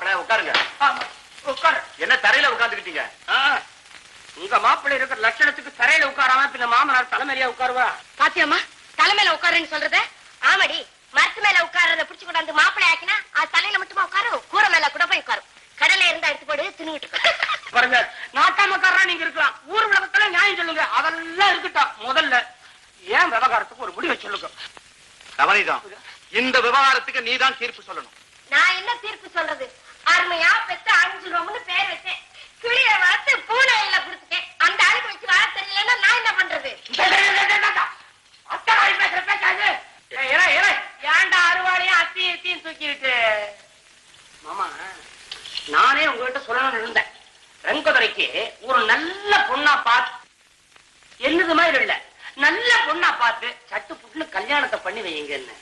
மாப்பிள்ள உட்காருங்க. உட்காரு. என்ன தரையில உட்கார்ந்துக்கிட்டீங்க? உங்க மாப்பிள்ள இருக்கிற லட்சணத்துக்கு தரையில உட்காராம பின்ன மாமனார் தலைமையில உட்காருவா? பாத்தியம்மா தலைமையில உட்காருன்னு சொல்றத? ஆமாடி, மரத்து மேல உட்கார்றத பிடிச்சு கொண்டாந்து மாப்பிள்ளை ஆக்கினா அது தலையில மட்டுமா உட்காரும், கூரை மேல கூட போய் உட்காரும். கடலை இருந்தா எடுத்து போடு, தின்னுட்டு பாருங்க. நாட்டாமக்காரா நீங்க இருக்கலாம், ஊர் உலகத்துல நியாயம் சொல்லுங்க. அதெல்லாம் இருக்கட்டும், முதல்ல ஏன் விவகாரத்துக்கு ஒரு முடிவை சொல்லுங்க. நவனிதா, இந்த விவகாரத்துக்கு நீதான் தீர்ப்பு சொல்லணும். நான் என்ன தீர்ப்பு சொல்றது? அருமையா பெத்து 5 ரூம்னு பேர் வச்சேன், கிளிய வளர்த்து பூனை இல்ல குடுத்துட்டேன். அந்த ஆளுக்கு வச்சு வளர தெரியலன்னா நான் என்ன பண்றது? ஏன்டா அறுவாளையும் அத்தியும் எத்தியும் தூக்கிட்டு? மாமா, நானே உங்ககிட்ட சொல்லணும்னு இருந்தேன். ரங்கதுரைக்கு ஒரு நல்ல பொண்ணா பார்த்து, என்னது மாதிரி இல்ல, நல்ல பொண்ணா பார்த்து சட்டு புட்டுன்னு கல்யாணத்தை பண்ணி வைங்கன்னு.